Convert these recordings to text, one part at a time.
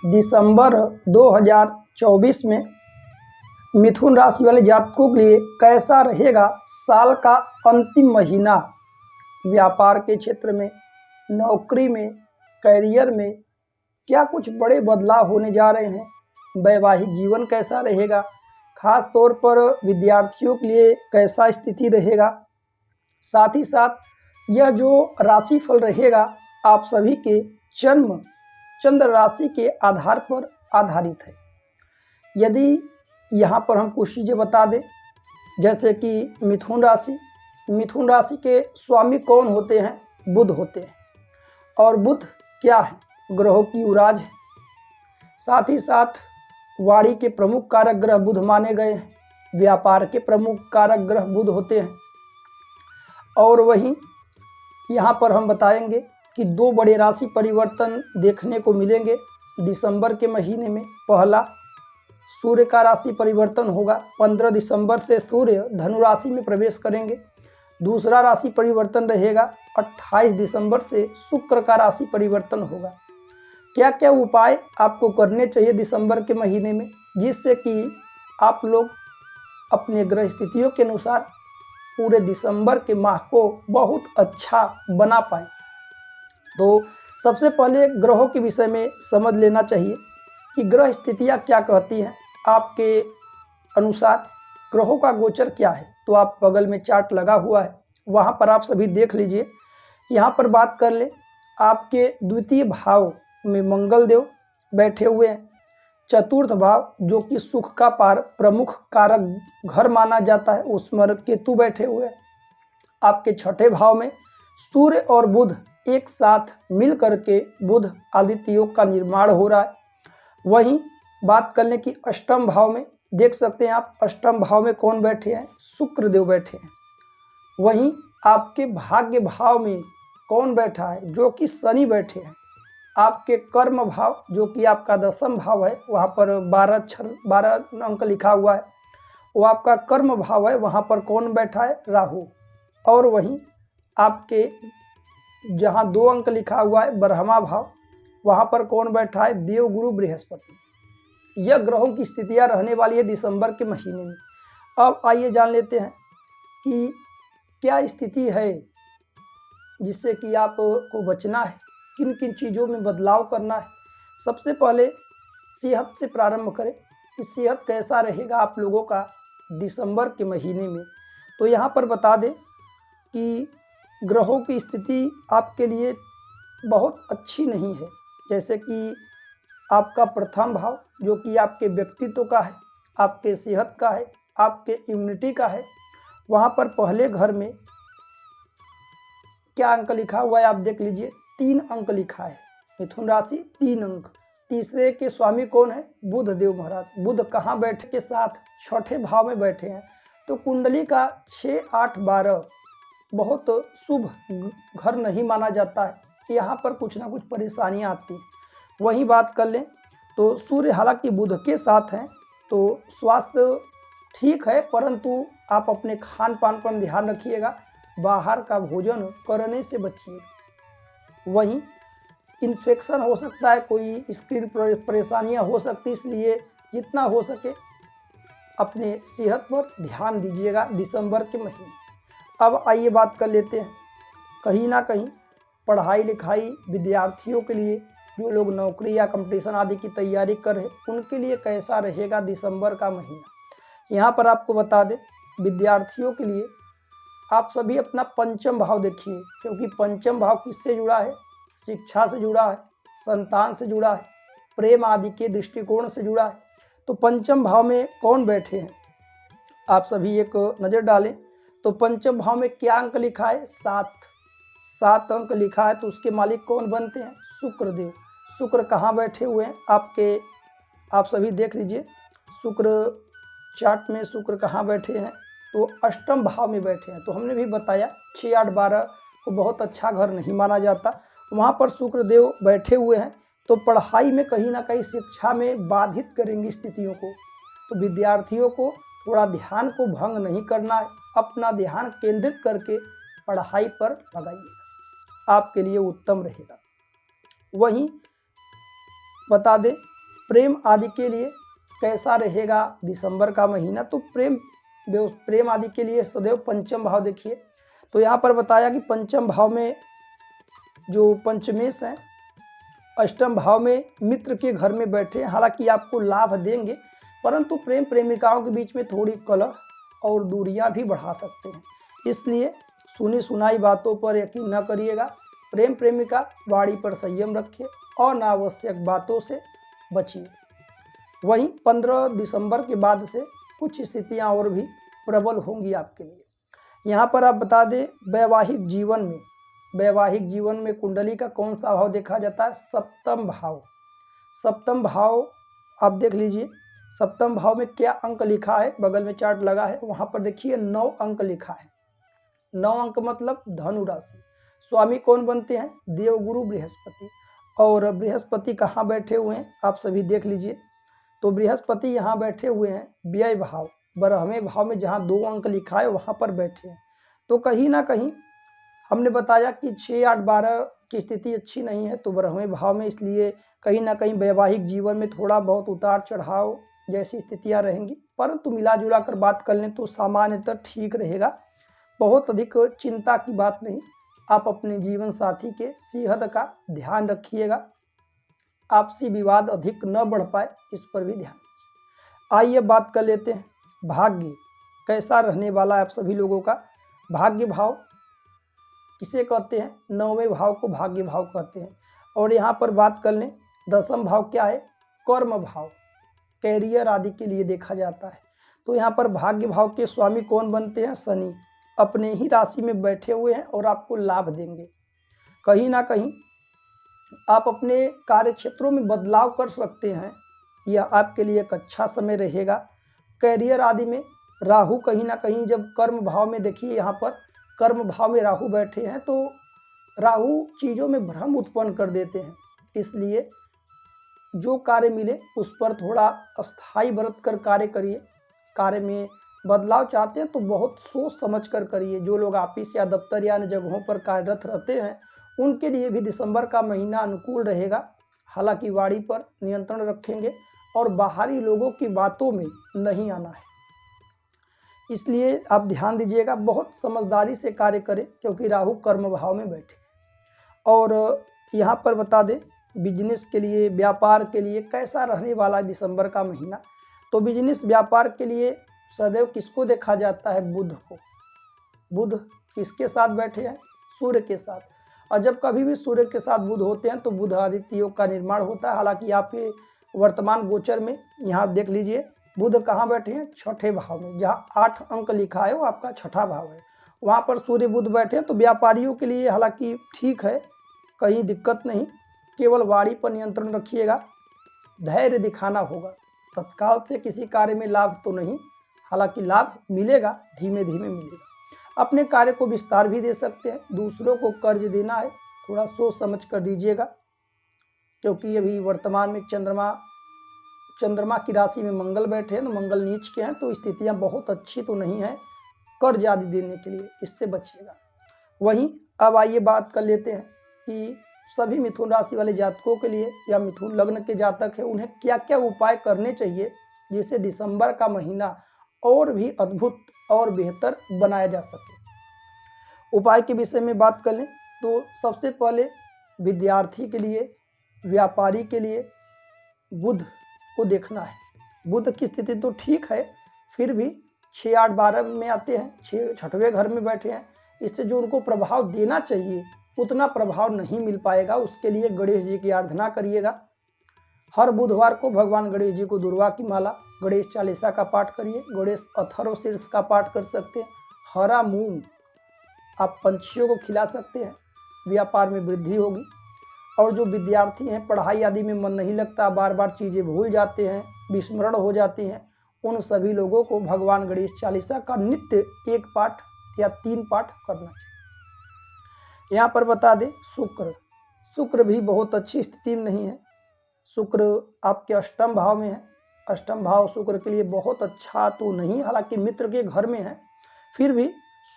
दिसंबर 2024 में मिथुन राशि वाले जातकों के लिए कैसा रहेगा साल का अंतिम महीना। व्यापार के क्षेत्र में, नौकरी में, करियर में क्या कुछ बड़े बदलाव होने जा रहे हैं। वैवाहिक जीवन कैसा रहेगा, खास तौर पर विद्यार्थियों के लिए कैसा स्थिति रहेगा। साथ ही साथ यह जो राशिफल रहेगा आप सभी के जन्म चंद्र राशि के आधार पर आधारित है। यदि यहाँ पर हम कुछ चीज़ें बता दें, जैसे कि मिथुन राशि के स्वामी कौन होते हैं? बुध होते हैं। और बुध क्या है? ग्रहों की उराज है। साथ ही साथ वाणी के प्रमुख कारक ग्रह बुध माने गए हैं। व्यापार के प्रमुख कारक ग्रह बुध होते हैं। और वहीं यहाँ पर हम बताएंगे कि दो बड़े राशि परिवर्तन देखने को मिलेंगे दिसंबर के महीने में। पहला, सूर्य का राशि परिवर्तन होगा। 15 दिसंबर से सूर्य धनु राशि में प्रवेश करेंगे। दूसरा राशि परिवर्तन रहेगा 28 दिसंबर से शुक्र का राशि परिवर्तन होगा। क्या क्या उपाय आपको करने चाहिए दिसंबर के महीने में, जिससे कि आप लोग अपने ग्रह स्थितियों के अनुसार पूरे दिसंबर के माह को बहुत अच्छा बना पाए। तो सबसे पहले ग्रहों के विषय में समझ लेना चाहिए कि ग्रह स्थितियाँ क्या कहती हैं। आपके अनुसार ग्रहों का गोचर क्या है, तो आप बगल में चार्ट लगा हुआ है, वहाँ पर आप सभी देख लीजिए। यहाँ पर बात कर ले, आपके द्वितीय भाव में मंगल देव बैठे हुए हैं। चतुर्थ भाव जो कि सुख का प्रमुख कारक घर माना जाता है, उसमें केतु बैठे हुए हैं। आपके छठे भाव में सूर्य और बुध एक साथ मिल करके बुध आदित्य योग का निर्माण हो रहा है। वहीं बात करने की अष्टम भाव में देख सकते हैं आप, अष्टम भाव में कौन बैठे हैं? शुक्र देव बैठे हैं। वहीं आपके भाग्य भाव में कौन बैठा है? जो कि शनि बैठे हैं। आपके कर्म भाव जो कि आपका 10वां भाव है, वहाँ पर 12 अंक लिखा हुआ है, वो आपका कर्म भाव है। वहाँ पर कौन बैठा है? राहु। और वहीं आपके जहाँ 2 अंक लिखा हुआ है 12वां भाव, वहाँ पर कौन बैठा है? देवगुरु बृहस्पति। यह ग्रहों की स्थितियाँ रहने वाली है दिसंबर के महीने में। अब आइए जान लेते हैं कि क्या स्थिति है जिससे कि आपको बचना है, किन किन चीज़ों में बदलाव करना है। सबसे पहले सेहत से प्रारंभ करें कि सेहत कैसा रहेगा आप लोगों का दिसंबर के महीने में। तो यहाँ पर बता दें कि ग्रहों की स्थिति आपके लिए बहुत अच्छी नहीं है। जैसे कि आपका प्रथम भाव जो कि आपके व्यक्तित्व का है, आपके सेहत का है, आपके इम्यूनिटी का है, वहाँ पर पहले घर में क्या अंक लिखा हुआ है आप देख लीजिए। 3 अंक लिखा है। मिथुन राशि 3 अंक। तीसरे के स्वामी कौन है? बुध देव महाराज। बुध कहाँ बैठे के साथ? छठे भाव में बैठे हैं। तो कुंडली का 6, 8, 12 बहुत शुभ घर नहीं माना जाता है। यहाँ पर कुछ ना कुछ परेशानियाँ आती हैं। वहीं बात कर लें तो सूर्य हालांकि बुध के साथ हैं, तो स्वास्थ्य ठीक है, परंतु आप अपने खान पान पर ध्यान रखिएगा। बाहर का भोजन करने से बचिए। वहीं इन्फेक्शन हो सकता है, कोई स्किन परेशानियां हो सकती, इसलिए जितना हो सके अपने सेहत पर ध्यान दीजिएगा दिसंबर के महीने। अब आइए बात कर लेते हैं कहीं ना कहीं पढ़ाई लिखाई विद्यार्थियों के लिए, जो लोग नौकरी या कंपटीशन आदि की तैयारी कर रहे हैं, उनके लिए कैसा रहेगा दिसंबर का महीना। यहाँ पर आपको बता दें, विद्यार्थियों के लिए आप सभी अपना पंचम भाव देखिए, क्योंकि पंचम भाव किससे जुड़ा है? शिक्षा से जुड़ा है, संतान से जुड़ा है, प्रेम आदि के दृष्टिकोण से जुड़ा है। तो पंचम भाव में कौन बैठे हैं आप सभी एक नज़र डालें। तो पंचम भाव में क्या अंक लिखा है? 7 अंक लिखा है। तो उसके मालिक कौन बनते हैं? शुक्र देव। शुक्र कहाँ बैठे हुए हैं आपके, आप सभी देख लीजिए। शुक्र चार्ट में शुक्र कहाँ बैठे हैं? तो अष्टम भाव में बैठे हैं। तो हमने भी बताया 6, 8, 12 को बहुत अच्छा घर नहीं माना जाता, वहाँ पर शुक्र देव बैठे हुए हैं। तो पढ़ाई में कहीं ना कहीं शिक्षा में बाधित करेंगी स्थितियों को। तो विद्यार्थियों को थोड़ा ध्यान को भंग नहीं करना है, अपना ध्यान केंद्रित करके पढ़ाई पर लगाइएगा, आपके लिए उत्तम रहेगा। वहीं बता दें प्रेम आदि के लिए कैसा रहेगा दिसंबर का महीना, तो प्रेम आदि के लिए सदैव पंचम भाव देखिए। तो यहाँ पर बताया कि पंचम भाव में जो पंचमेश हैं, अष्टम भाव में मित्र के घर में बैठे, हालांकि आपको लाभ देंगे, परंतु प्रेम प्रेमिकाओं के बीच में थोड़ी कलह और दूरियां भी बढ़ा सकते हैं। इसलिए सुनी सुनाई बातों पर यकीन न करिएगा। प्रेम प्रेमिका वाणी पर संयम रखिए और अनावश्यक बातों से बचिए। वहीं 15 दिसंबर के बाद से कुछ स्थितियां और भी प्रबल होंगी आपके लिए। यहाँ पर आप बता दें, वैवाहिक जीवन में कुंडली का कौन सा भाव देखा जाता है? सप्तम भाव। सप्तम भाव आप देख लीजिए, सप्तम भाव में क्या अंक लिखा है, बगल में चार्ट लगा है, वहां पर देखिए 9 अंक लिखा है। 9 अंक मतलब धनु राशि। स्वामी कौन बनते हैं? देवगुरु बृहस्पति। और बृहस्पति कहाँ बैठे हुए हैं आप सभी देख लीजिए। तो बृहस्पति यहाँ बैठे हुए हैं व्यय भाव, 12वें भाव में, जहाँ 2 अंक लिखा है वहां पर बैठे हैं। तो कहीं ना कहीं हमने बताया कि 6, 8, 12 की स्थिति अच्छी नहीं है, तो 12वें भाव में, इसलिए कहीं ना कहीं वैवाहिक जीवन में थोड़ा बहुत उतार चढ़ाव जैसी स्थितियां रहेंगी, परंतु मिला जुला कर बात कर लें तो सामान्यतः ठीक रहेगा। बहुत अधिक चिंता की बात नहीं। आप अपने जीवन साथी के सेहत का ध्यान रखिएगा, आपसी विवाद अधिक न बढ़ पाए, इस पर भी ध्यान दीजिए। आइए बात कर लेते हैं भाग्य कैसा रहने वाला है आप सभी लोगों का। भाग्य भाव किसे कहते हैं? 9वें भाव को भाग्य भाव कहते हैं। और यहाँ पर बात कर लें, 10वां भाव क्या है? कर्म भाव, कैरियर आदि के लिए देखा जाता है। तो यहाँ पर भाग्य भाव के स्वामी कौन बनते हैं? शनि। अपने ही राशि में बैठे हुए हैं और आपको लाभ देंगे। कहीं ना कहीं आप अपने कार्य क्षेत्रों में बदलाव कर सकते हैं, यह आपके लिए एक अच्छा समय रहेगा। कैरियर आदि में राहु कहीं ना कहीं, जब कर्म भाव में देखिए, यहाँ पर कर्म भाव में राहु बैठे हैं, तो राहु चीज़ों में भ्रम उत्पन्न कर देते हैं। इसलिए जो कार्य मिले उस पर थोड़ा अस्थाई बरत कर कार्य करिए। कार्य में बदलाव चाहते हैं तो बहुत सोच समझ कर करिए। जो लोग ऑफिस या दफ्तर या अन्य जगहों पर कार्यरत रहते हैं, उनके लिए भी दिसंबर का महीना अनुकूल रहेगा। हालांकि वाणी पर नियंत्रण रखेंगे और बाहरी लोगों की बातों में नहीं आना है, इसलिए आप ध्यान दीजिएगा। बहुत समझदारी से कार्य करें, क्योंकि राहु कर्म भाव में बैठे। और यहाँ पर बता दें, बिजनेस के लिए, व्यापार के लिए कैसा रहने वाला दिसंबर का महीना। तो बिजनेस व्यापार के लिए सदैव किसको देखा जाता है? बुध को। बुध किसके साथ बैठे हैं? सूर्य के साथ। और जब कभी भी सूर्य के साथ बुध होते हैं तो बुध आदित्य योग का निर्माण होता है। हालांकि आपके वर्तमान गोचर में यहाँ देख लीजिए, बुध कहाँ बैठे हैं? 6ठे भाव में, जहाँ 8 अंक लिखा है वो आपका 6ठा भाव है, वहाँ पर सूर्य बुध बैठे हैं। तो व्यापारियों के लिए हालांकि ठीक है, कहीं दिक्कत नहीं। केवल वाणी पर नियंत्रण रखिएगा, धैर्य दिखाना होगा। तत्काल से किसी कार्य में लाभ तो नहीं, हालांकि लाभ मिलेगा, धीमे धीमे मिलेगा। अपने कार्य को विस्तार भी दे सकते हैं। दूसरों को कर्ज देना है, थोड़ा सोच समझ कर दीजिएगा, क्योंकि अभी वर्तमान में चंद्रमा की राशि में मंगल बैठे हैं, तो मंगल नीच के हैं, तो स्थितियां बहुत अच्छी तो नहीं है कर्ज आदि देने के लिए, इससे बचिएगा। वहीं अब आइए बात कर लेते हैं कि सभी मिथुन राशि वाले जातकों के लिए, या मिथुन लग्न के जातक हैं, उन्हें क्या क्या उपाय करने चाहिए जिससे दिसंबर का महीना और भी अद्भुत और बेहतर बनाया जा सके। उपाय के विषय में बात कर लें तो सबसे पहले विद्यार्थी के लिए, व्यापारी के लिए बुध को देखना है। बुध की स्थिति तो ठीक है, फिर भी 6, 8, 12 में आते हैं, 6ठवें घर में बैठे हैं, इससे जो उनको प्रभाव देना चाहिए उतना प्रभाव नहीं मिल पाएगा। उसके लिए गणेश जी की आराधना करिएगा। हर बुधवार को भगवान गणेश जी को दुर्वा की माला, गणेश चालीसा का पाठ करिए। गणेश अथर्व शीर्ष का पाठ कर सकते हैं। हरा मूंग आप पंछियों को खिला सकते हैं, व्यापार में वृद्धि होगी। और जो विद्यार्थी हैं, पढ़ाई आदि में मन नहीं लगता, बार बार चीज़ें भूल जाते हैं, विस्मरण हो जाती हैं, उन सभी लोगों को भगवान गणेश चालीसा का नित्य 1 पाठ या 3 पाठ करना चाहिए। यहाँ पर बता दें, शुक्र भी बहुत अच्छी स्थिति में नहीं है। शुक्र आपके अष्टम भाव में है। अष्टम भाव शुक्र के लिए बहुत अच्छा तो नहीं, हालांकि मित्र के घर में है, फिर भी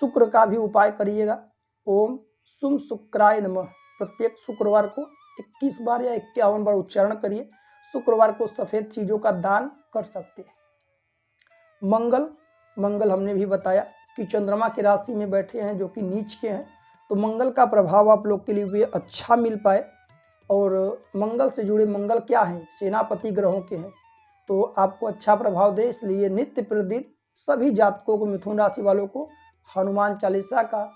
शुक्र का भी उपाय करिएगा। ओम सुम शुक्राय नमः प्रत्येक शुक्रवार को 21 बार या 51 बार उच्चारण करिए। शुक्रवार को सफ़ेद चीज़ों का दान कर सकते हैं। मंगल हमने भी बताया कि चंद्रमा की राशि में बैठे हैं जो कि नीच के हैं, तो मंगल का प्रभाव आप लोग के लिए भी अच्छा मिल पाए। और मंगल से जुड़े मंगल क्या हैं, सेनापति ग्रहों के हैं, तो आपको अच्छा प्रभाव दे, इसलिए नित्य प्रतिदिन सभी जातकों को, मिथुन राशि वालों को हनुमान चालीसा का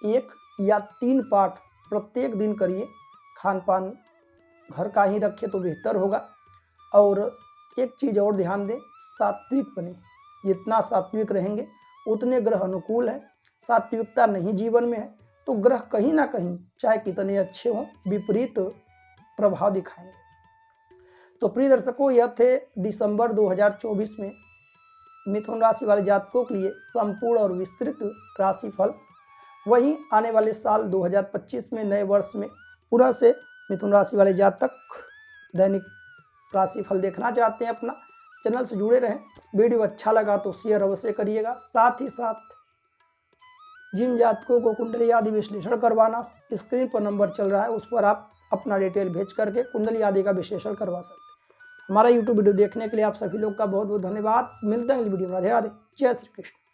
1 या 3 पाठ प्रत्येक दिन करिए। खान पान घर का ही रखें तो बेहतर होगा। और एक चीज़ और ध्यान दें, सात्विक बने। जितना सात्विक रहेंगे उतने ग्रह अनुकूल है। सात्विकता नहीं जीवन में है तो ग्रह कहीं ना कहीं चाहे कितने अच्छे हों विपरीत प्रभाव दिखाएंगे। तो प्रिय दर्शकों, यह थे दिसंबर 2024 में मिथुन राशि वाले जातकों के लिए संपूर्ण और विस्तृत राशिफल। वहीं आने वाले साल 2025 में नए वर्ष में पुनः से मिथुन राशि वाले जातक दैनिक राशिफल देखना चाहते हैं, अपना चैनल से जुड़े रहें। वीडियो अच्छा लगा तो शेयर अवश्य करिएगा। साथ ही साथ जिन जातकों को कुंडली आदि विश्लेषण करवाना, स्क्रीन पर नंबर चल रहा है, उस पर आप अपना डिटेल भेज करके कुंडली आदि का विश्लेषण करवा सकते हैं। हमारा यूट्यूब वीडियो देखने के लिए आप सभी लोग का बहुत बहुत धन्यवाद। मिलते हैं अगली वीडियो में। राधे राधे, जय श्री कृष्ण।